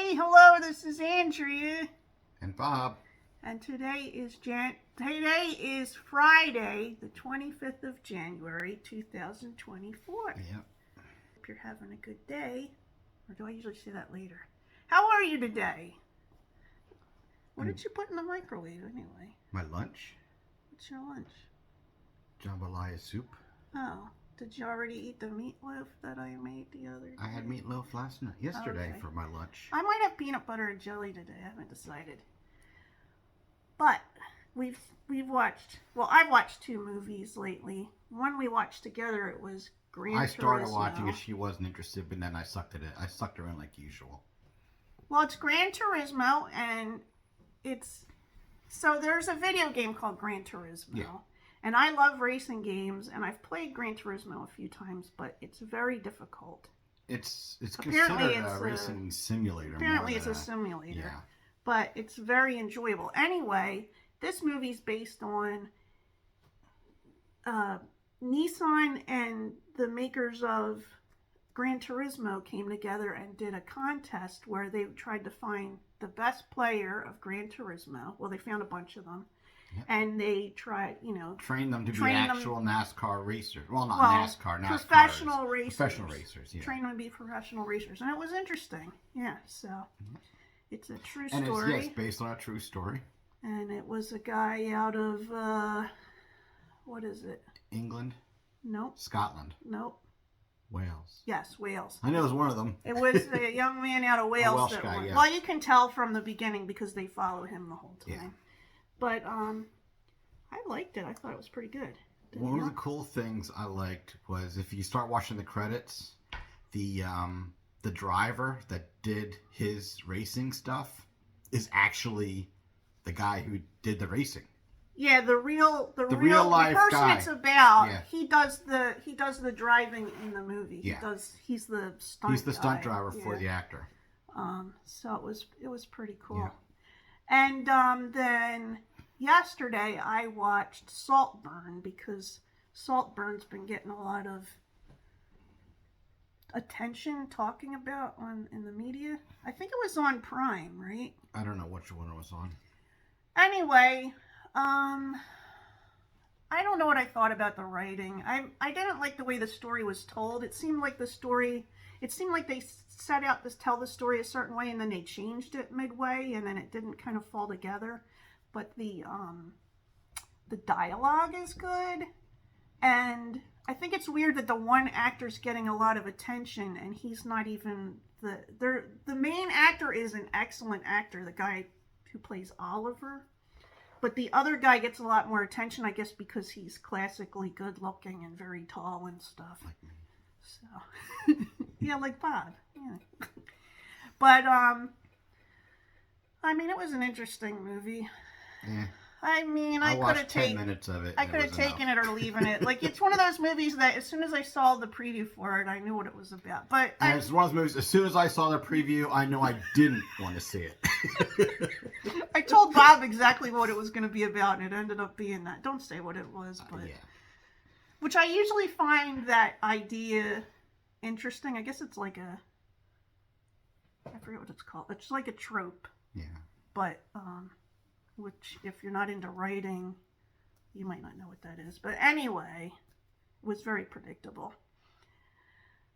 Hey, hello, this is Andrea. And Bob. And today is Friday, the 25th of January, 2024. Yep. Hope you're having a good day. Or do I usually say that later? How are you today? What did you put in the microwave anyway? My lunch? What's your lunch? Jambalaya soup. Oh, did you already eat the meatloaf that I made the other day? I had meatloaf yesterday Okay. for my lunch. I might have peanut butter and jelly today. I haven't decided. But we've watched, well, I've watched two movies lately. One we watched together, it was Gran Turismo. I started watching it, she wasn't interested, but then I sucked her in like usual. Well, it's Gran Turismo, and so there's a video game called Gran Turismo. Yeah. And I love racing games, and I've played Gran Turismo a few times, but it's very difficult. It's Apparently considered a racing simulator. Apparently it's a simulator. Yeah. But it's very enjoyable. Anyway, this movie's based on Nissan and the makers of Gran Turismo came together and did a contest where they tried to find the best player of Gran Turismo. Well, they found a bunch of them. Yep. And they tried, train them to be actual NASCAR racers. Well, not NASCAR, professional racers. Professional racers, yeah. Train them to be professional racers. And it was interesting. Yeah, so it's a true story. And it's based on a true story. And it was a guy out of, what is it? England? Nope. Scotland? Nope. Wales? Yes, Wales. I know it was one of them. It was a young man out of Wales. A Welsh guy, yeah. Well, you can tell from the beginning because they follow him the whole time. Yeah. But I liked it. I thought it was pretty good. One of the cool things I liked was if you start watching the credits, the driver that did his racing stuff is actually the guy who did the racing. Yeah, the real life person guy. It's about. Yeah. He does the driving in the movie. Yeah. He's the stunt. He's the stunt guy. driver for the actor. So it was pretty cool. Yeah. And then yesterday I watched Saltburn because Saltburn's been getting a lot of attention talking about in the media. I think it was on Prime, right? I don't know which one it was on. Anyway, I don't know what I thought about the writing. I didn't like the way the story was told. It seemed like they set out to tell the story a certain way and then they changed it midway and then it didn't kind of fall together. But the dialogue is good, and I think it's weird that the one actor's getting a lot of attention and he's not even the main actor is an excellent actor, the guy who plays Oliver. But the other guy gets a lot more attention, I guess, because he's classically good looking and very tall and stuff. Like me. So, yeah, like Bob. Yeah. But, I mean, it was an interesting movie. Yeah. I mean, I watched 10 minutes of it. I could have taken it or leaving it. Like, it's one of those movies that as soon as I saw the preview for it, I knew what it was about. But it's one of those movies, as soon as I saw the preview, I knew I didn't want to see it. I told Bob exactly what it was going to be about, and it ended up being that. Don't say what it was, but... Yeah. Which I usually find that idea interesting. I guess it's like I forget what it's called. It's like a trope. Yeah. But, which if you're not into writing, you might not know what that is. But anyway, it was very predictable.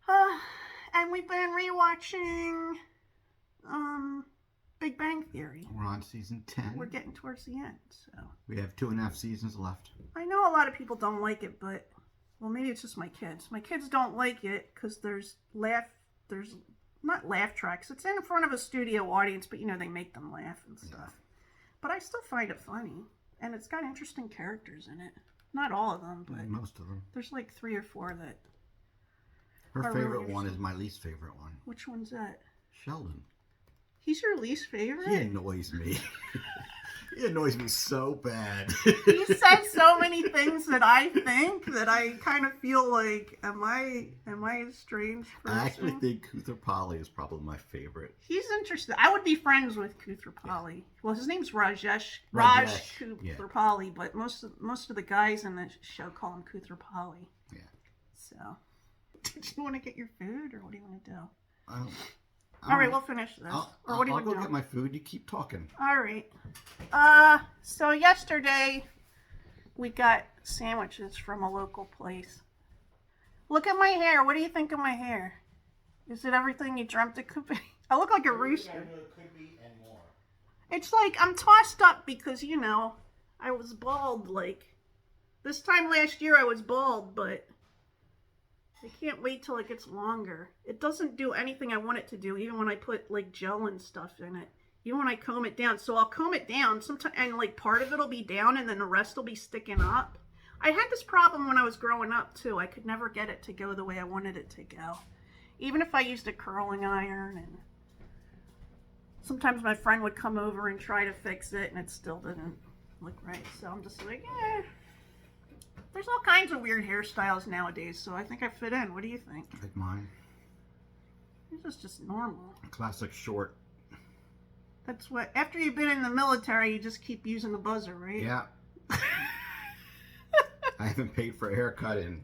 And we've been rewatching Big Bang Theory. We're on season 10. We're getting towards the end, so. We have 2.5 seasons left. I know a lot of people don't like it, but, well, maybe it's just my kids. My kids don't like it because there's not laugh tracks. It's in front of a studio audience, but, they make them laugh and stuff. Yeah. But I still find it funny, and it's got interesting characters in it. Not all of them, but most of them. There's like 3 or 4 that. Her favorite one is my least favorite one. Which one's that? Sheldon. He's your least favorite? He annoys me. He annoys me so bad. He says so many things that I think that I kind of feel like, am I a strange person? I actually think Kuthapali is probably my favorite. He's interesting. I would be friends with Kuthapali. Yeah. Well, his name's Rajesh Kuthapali, yeah. But most of the guys in the show call him Kuthapali. Yeah. So, did you want to get your food, or what do you want to do? All right, we'll finish this. Or what do you I'll want to go do? get my food. You keep talking. All right. So yesterday we got sandwiches from a local place. Look at my hair. What do you think of my hair? Is it everything you dreamt it could be? I look like a rooster. It could be and more. It's like I'm tossed up because, I was bald. Like, this time last year I was bald, but I can't wait till it gets longer. It doesn't do anything I want it to do, even when I put, like, gel and stuff in it. Even when I comb it down. So I'll comb it down sometimes, and, like, part of it will be down, and then the rest will be sticking up. I had this problem when I was growing up, too. I could never get it to go the way I wanted it to go. Even if I used a curling iron, and sometimes my friend would come over and try to fix it, and it still didn't look right. So I'm just like, There's all kinds of weird hairstyles nowadays, so I think I fit in. What do you think? Like mine. This is just normal. Classic short. That's what, after you've been in the military, you just keep using the buzzer, right? Yeah. I haven't paid for a haircut in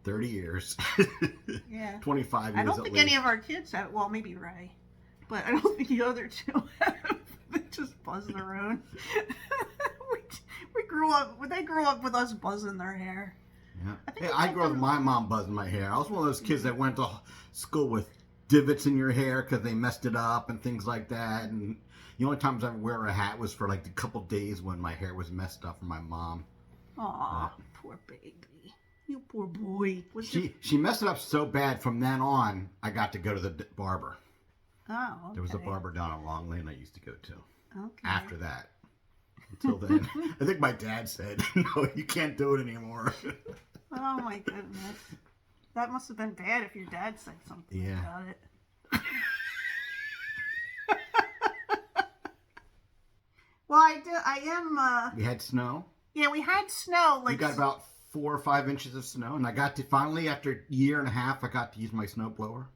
30 years. Yeah. 25 years I don't at think least. any of our kids have, well, maybe Ray, but I don't think the other two have. They just buzz their own. They grew up with us buzzing their hair. Yeah. I grew up with my mom buzzing my hair. I was one of those kids that went to school with divots in your hair because they messed it up and things like that. And the only times I would wear a hat was for like a couple days when my hair was messed up from my mom. Aw, poor baby. You poor boy. She messed it up so bad from then on, I got to go to the barber. Oh, okay. There was a barber down on Long Lane I used to go to. Okay. After that. Until then, I think my dad said, no, you can't do it anymore. Oh my goodness. That must have been bad if your dad said something about it. Well, I am, We had snow. Yeah, we had snow. We got about 4 or 5 inches of snow, and I got to finally, after a year and a half, I got to use my snowblower.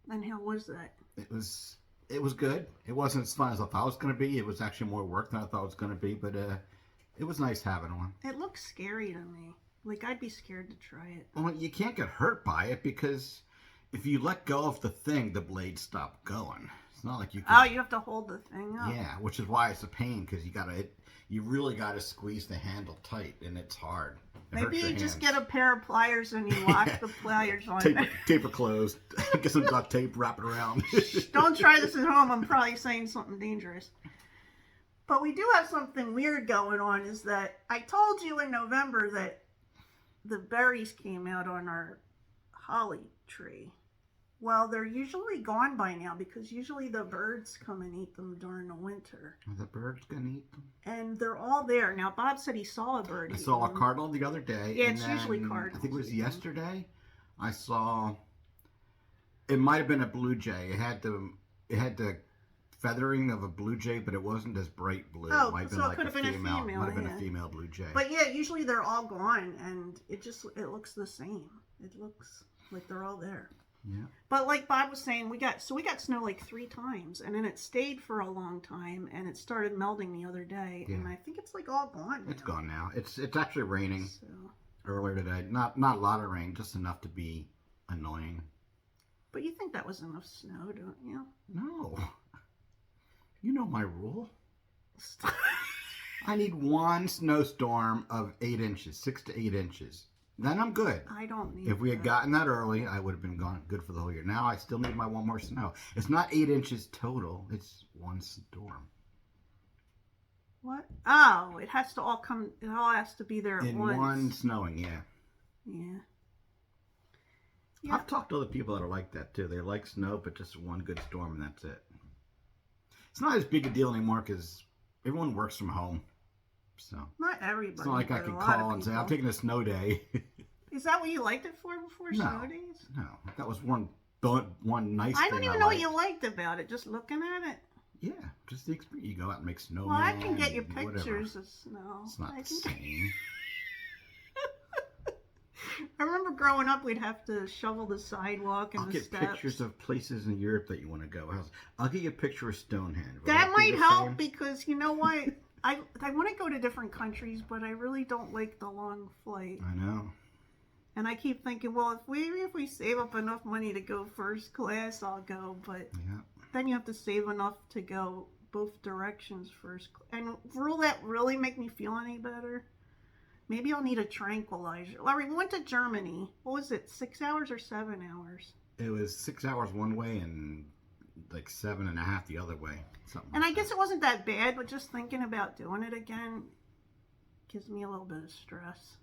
And how was that? It was good. It wasn't as fun as I thought it was going to be. It was actually more work than I thought it was going to be, but it was nice having one. It looks scary to me. Like, I'd be scared to try it. Well, you can't get hurt by it because if you let go of the thing, the blades stop going. It's not like you can... Oh, you have to hold the thing up. Yeah, which is why it's a pain, because you really got to squeeze the handle tight, and it's hard. Maybe you just get a pair of pliers and you lock the pliers on. Tape it closed. Get some duct tape, wrap it around. Don't try this at home. I'm probably saying something dangerous. But we do have something weird going on, is that I told you in November that the berries came out on our holly tree. Well, they're usually gone by now because usually the birds come and eat them during the winter. Are the birds going to eat them? And they're all there. Now, Bob said he saw a bird. I saw a cardinal the other day. Yeah, it's usually cardinals. I think it was yesterday. I saw, it might have been a blue jay. It had the feathering of a blue jay, but it wasn't as bright blue. Oh, it might have so been it like could have been a female. Might have been a female blue jay. But yeah, usually they're all gone, and it looks the same. It looks like they're all there. Yeah. But like Bob was saying, we got snow like 3 times, and then it stayed for a long time, and it started melting the other day, and I think it's like all gone now. It's gone now. It's actually raining So. earlier today. Not a lot of rain, just enough to be annoying. But you think that was enough snow, don't you? No. You know my rule. I need one snowstorm of 8 inches, 6 to 8 inches. Then I'm good. I don't need If we had gotten that early, I would have been good for the whole year. Now I still need my one more snow. It's not 8 inches total. It's one storm. What? Oh, it has to all come. It all has to be there at In once. one snowing, yeah. Yeah. I've talked to other people that are like that too. They like snow, but just one good storm and that's it. It's not as big a deal anymore because everyone works from home. So not everybody. It's not like I could call and say, I'm taking a snow day. Is that what you liked it for before snow days? No, that was one nice thing. I don't even know what you liked about it, just looking at it. Yeah, just the experience. You go out and make snowmen. Well, I can get you pictures of snow. It's not the same. I remember growing up, we'd have to shovel the sidewalk and the steps. I'll get pictures of places in Europe that you want to go. I'll get you a picture of Stonehenge. That might help because you know what? I want to go to different countries, but I really don't like the long flight. I know. And I keep thinking, well, if we save up enough money to go first class, I'll go. But Yeah. then you have to save enough to go both directions first. And will that really make me feel any better? Maybe I'll need a tranquilizer. Larry, we went to Germany. What was it, 6 hours or 7 hours? It was 6 hours one way and like 7.5 the other way. Something. And like I guess that. it wasn't that bad, but just thinking about doing it again gives me a little bit of stress.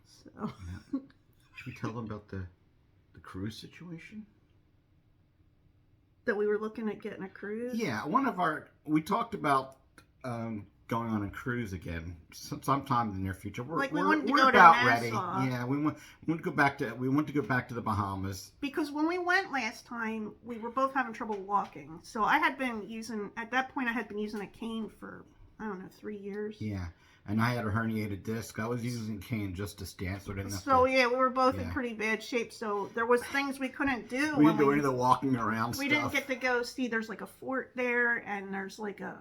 So. Yeah. Should we tell them about the cruise situation? That we were looking at getting a cruise? Yeah, we talked about going on a cruise again sometime in the near future. We wanted to go to about Nassau. ready. Yeah, we want to go back to the Bahamas. Because when we went last time, we were both having trouble walking. So at that point I had been using a cane for, I don't know, 3 years. Yeah. And I had a herniated disc. I was using a cane just to stand, so I didn't have So to, yeah, we were both in pretty bad shape. So there was things we couldn't do. We didn't do any of the walking around stuff. We didn't get to go see. There's like a fort there, and there's like a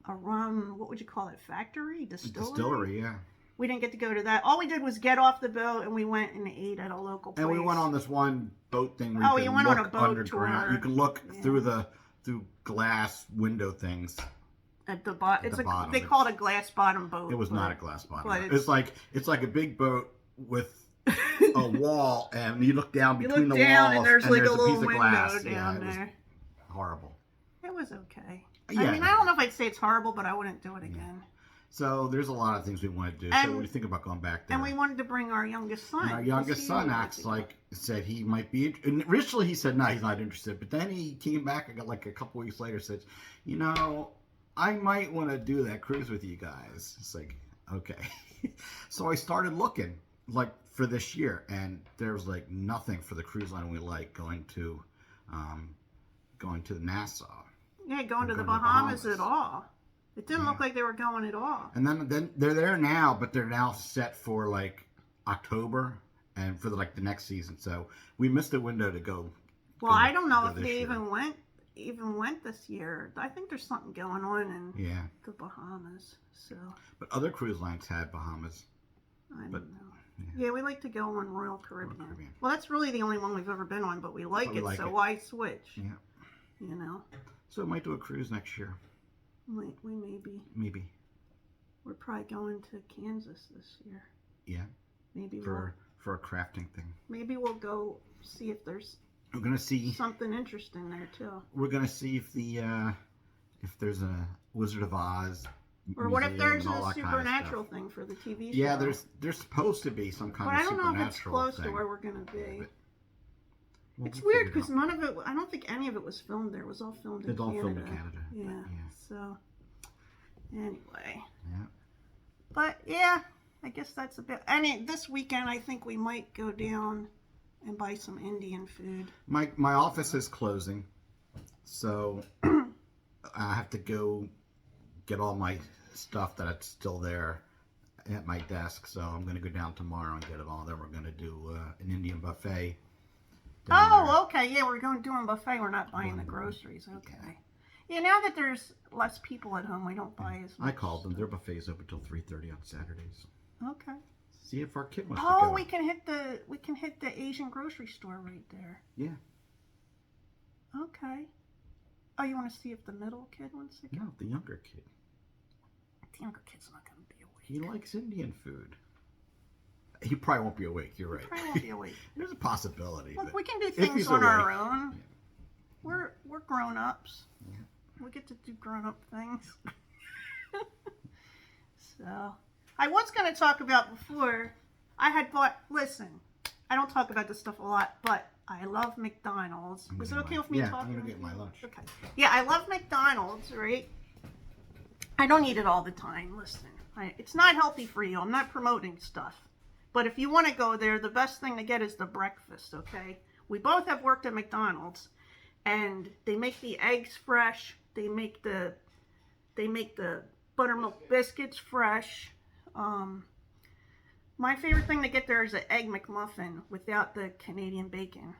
rum. What would you call it? Factory, distillery. Yeah. We didn't get to go to that. All we did was get off the boat, and we went and ate at a local place. And we went on this one boat thing where you went look on a boat underground. tour. You can look through glass window things. At the bottom, bottom. They call it a glass bottom boat. It was not a glass bottom. But It's like a big boat with a wall, and you look down between the down walls, and there's like a little piece of window glass. down it was there. horrible. It was okay. Yeah. I mean, I don't know if I'd say it's horrible, but I wouldn't do it again. So there's a lot of things we want to do. So what do you think about going back there? And we wanted to bring our youngest son. And our youngest son said he might be. And originally he said no, he's not interested. But then he came back and got like a couple weeks later said, I might want to do that cruise with you guys. It's like, okay. So I started looking like for this year, and there was like nothing for the cruise line we like going to Nassau. Yeah, going to the Bahamas at all. It didn't look like they were going at all. And then they're there now, but they're now set for like October and for the next season. So we missed the window to go. Well, I don't know if they even went this year. I think there's something going on in the Bahamas. So. But other cruise lines had Bahamas. I don't know. Yeah, we like to go on Royal Caribbean. Well, that's really the only one we've ever been on, but we like it, so why switch? Yeah. So we might do a cruise next year. We maybe. We're probably going to Kansas this year. Yeah. Maybe for a crafting thing. Maybe we'll go see if there's. We're gonna see something interesting there too. We're gonna see if if there's a Wizard of Oz. Or what if there's a supernatural thing for the TV show? Yeah, there's supposed to be some kind of supernatural thing. But I don't know if it's close to where we're gonna be. Well, it's weird because none of it. I don't think any of it was filmed there. It was all filmed in Canada. It's all filmed in Canada. Yeah. So anyway. Yeah. But yeah, I guess that's a bit. This weekend I think we might go down and buy some Indian food. My office is closing, so I have to go get all my stuff that's still there at my desk. So I'm going to go down tomorrow and get it all. Then we're going to do an Indian buffet. Okay. Yeah, we're doing buffet. We're not buying the groceries. Okay. Yeah, now that there's less people at home, we don't buy as much. I called them. Their buffet's open until 3:30 on Saturdays. Okay. See if our kid wants to go. We can hit the Asian grocery store right there. Yeah. Okay. Oh, you want to see if the middle kid wants to go? No, the younger kid. The younger kid's not going to be awake. He likes Indian food. He probably won't be awake. You're right. He probably won't be awake. There's a possibility. Look, we can do things on our own. Yeah. We're grown ups. Yeah. We get to do grown up things. So, I was going to talk about before. I had bought. Listen, I don't talk about this stuff a lot, but I love McDonald's. Is it okay with me talking? I'm going to get my lunch. Okay. Yeah, I love McDonald's, right? I don't eat it all the time. Listen, it's not healthy for you. I'm not promoting stuff. But if you want to go there, the best thing to get is the breakfast, okay? We both have worked at McDonald's, and they make the eggs fresh. They make the buttermilk biscuits fresh. My favorite thing to get there is an egg McMuffin without the Canadian bacon.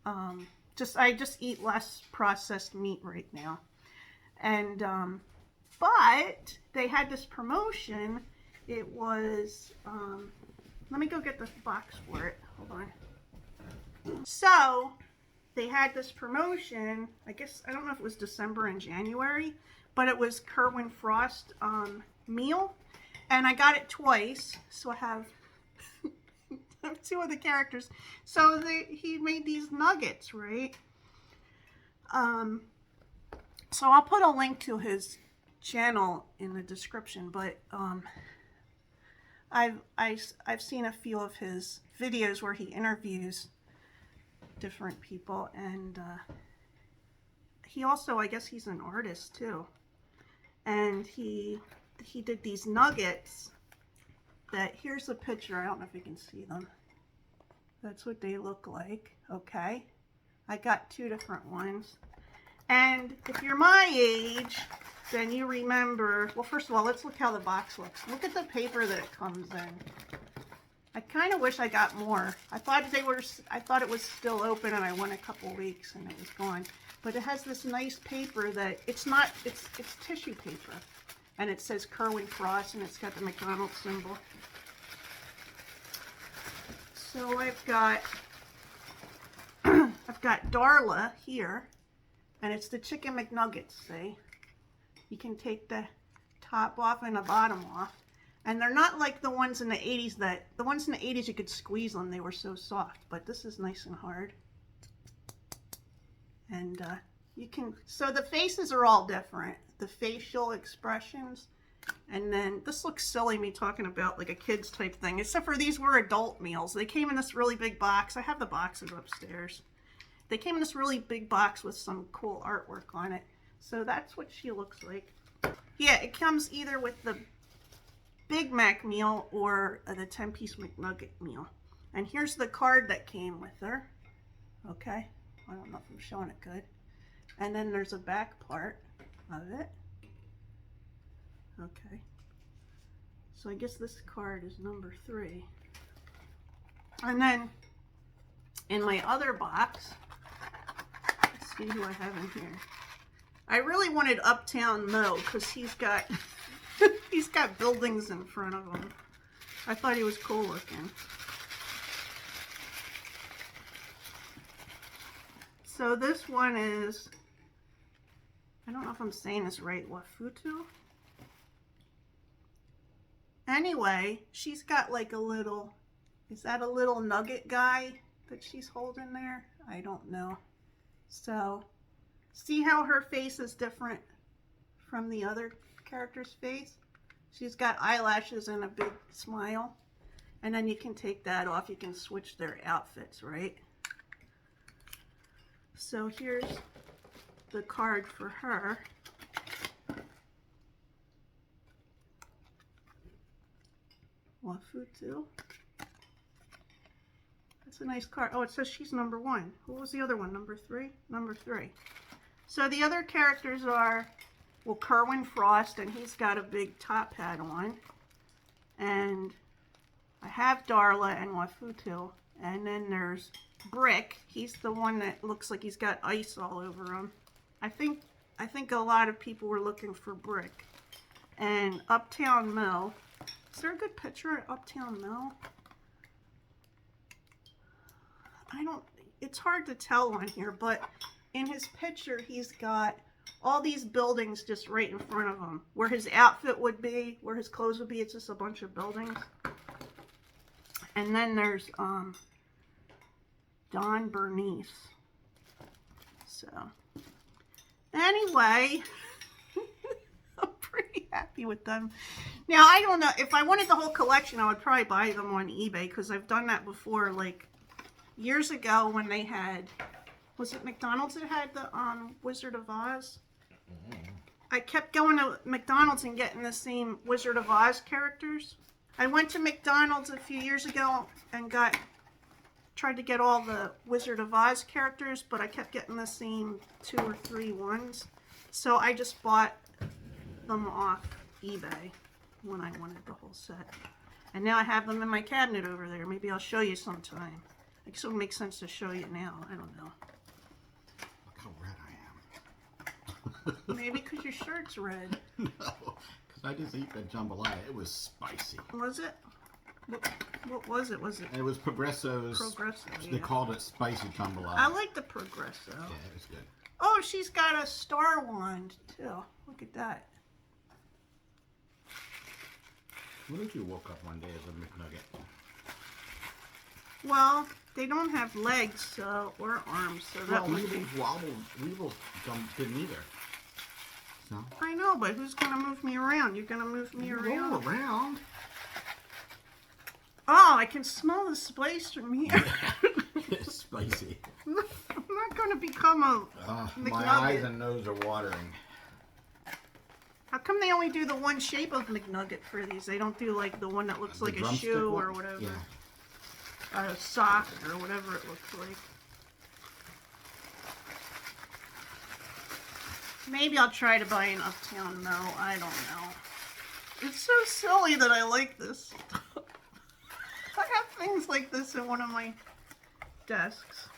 I just eat less processed meat right now. And but they had this promotion. It was Let me go get the box for it. Hold on. So, they had this promotion, I guess, I don't know if it was December and January, but it was Kerwin Frost meal. And I got it twice, so I have two of the characters. So he made these nuggets, right? So I'll put a link to his channel in the description, but I've seen a few of his videos where he interviews different people, and he also, I guess he's an artist too, and he did these nuggets that, here's a picture, I don't know if you can see them. That's what they look like. Okay, I got two different ones. And if you're my age, then you remember, well, first of all, let's look how the box looks. Look at the paper that it comes in. I kind of wish I got more. I thought it was still open, and I went a couple weeks and it was gone. But it has this nice paper that it's tissue paper, and it says Kerwin Frost, and it's got the McDonald's symbol. So I've got Darla here, and it's the chicken McNuggets. See, you can take the top off and the bottom off. And they're not like the ones in the 80s the ones in the 80s you could squeeze them, they were so soft, but this is nice and hard. And so the faces are all different, the facial expressions. And then this looks silly, me talking about like a kids type thing, except for these were adult meals. They came in this really big box. I have the boxes upstairs. They came in this really big box with some cool artwork on it. So that's what she looks like. Yeah, it comes either with the Big Mac meal or the 10-piece McNugget meal. And here's the card that came with her. Okay, I don't know if I'm showing it good. And then there's a back part of it. Okay, so I guess this card is number 3. And then in my other box, let's see who I have in here. I really wanted Uptown Mo because he's got he's got buildings in front of him. I thought he was cool looking. So this one is, I don't know if I'm saying this right, Wafutu? Anyway, she's got like a little, is that a little nugget guy that she's holding there? I don't know. So, see how her face is different from the other character's face? She's got eyelashes and a big smile. And then you can take that off. You can switch their outfits, right? So here's the card for her. Wafutu. That's a nice card. Oh, it says she's number 1. Who was the other one? Number 3? Number 3. So the other characters are, well, Kerwin Frost, and he's got a big top hat on. And I have Darla and Wafutu. And then there's Brick. He's the one that looks like he's got ice all over him. I think a lot of people were looking for Brick. And Uptown Mo. Is there a good picture of Uptown Mo? It's hard to tell on here, but in his picture, he's got all these buildings just right in front of him. Where his outfit would be, where his clothes would be, it's just a bunch of buildings. And then there's Don Bernice. So, anyway, I'm pretty happy with them. Now, I don't know, if I wanted the whole collection, I would probably buy them on eBay, because I've done that before, like, years ago when they had, was it McDonald's that had the Wizard of Oz? I kept going to McDonald's and getting the same Wizard of Oz characters. I went to McDonald's a few years ago and tried to get all the Wizard of Oz characters, but I kept getting the same 2 or 3 ones. So I just bought them off eBay when I wanted the whole set. And now I have them in my cabinet over there. Maybe I'll show you sometime. I guess it would make sense to show you now. I don't know. Look how red I am. Maybe because your shirt's red. No, because I just ate that jambalaya. It was spicy. Was it? What was it? Was it It was Progresso's. Progresso? They Yeah. called it Spicy Jambalaya. I like the Progresso. Yeah, it was good. Oh, she's got a star wand too. Look at that. What if you woke up one day as a McNugget? Well, they don't have legs, so or arms, so that Well, would be. Weebles didn't either. So. I know, but who's gonna move me around? You're gonna move me around. Roll around. Oh, I can smell the spice from here. It's spicy. I'm not gonna become a My McNugget. eyes and nose are watering. How come they only do the one shape of McNugget for these? They don't do like the one that looks The like a drumstick shoe one? or whatever. Yeah. A sock or whatever it looks like. Maybe I'll try to buy an Uptown No. I don't know. It's so silly that I like this. I have things like this in one of my desks.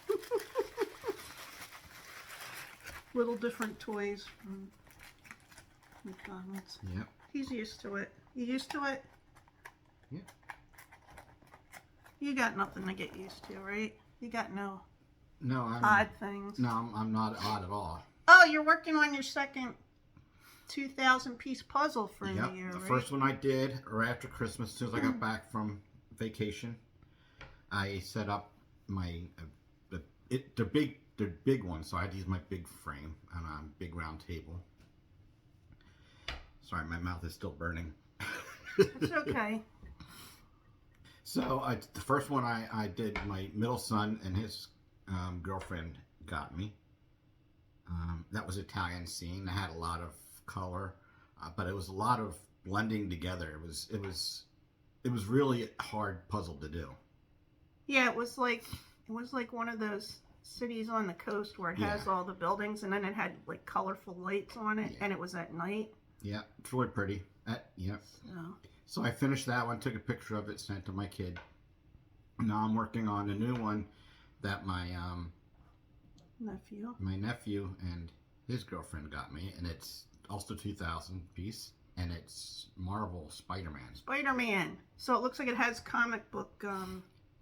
Little different toys from McDonald's. Yep. He's used to it. You used to it? Yep. You got nothing to get used to, right? You got no No, odd things. No, I'm not odd at all. Oh, you're working on your second 2,000-piece puzzle for Yep. the year, The right? first one I did right after Christmas, as soon as I got back from vacation, I set up my the big one, so I had to use my big frame on a big round table. Sorry, my mouth is still burning. It's okay. So the first one I did, my middle son and his girlfriend got me. That was Italian scene. I had a lot of color, but it was a lot of blending together. It was really a hard puzzle to do. Yeah, it was like one of those cities on the coast where it has all the buildings, and then it had like colorful lights on it, and it was at night. Yeah, it's really pretty. Yep. So I finished that one, took a picture of it, sent it to my kid. Now I'm working on a new one that my nephew and his girlfriend got me, and it's also 2,000 piece, and it's Marvel Spider-Man. Spider-Man. So it looks like it has comic book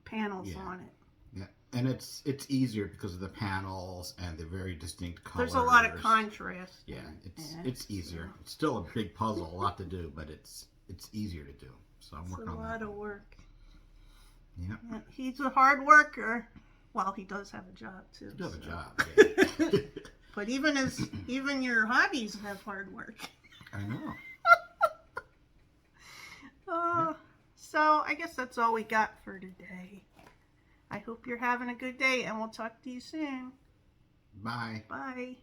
panels on it. Yeah, and it's easier because of the panels and the very distinct colors. There's a lot of contrast. Yeah, it's easier. It's still a big puzzle, a lot to do, but it's easier to do. So I'm working on that. It's a lot of work. Yeah. He's a hard worker. Well, he does have a job too. He does a job. Yeah. But even your hobbies have hard work. I know. So I guess that's all we got for today. I hope you're having a good day, and we'll talk to you soon. Bye. Bye.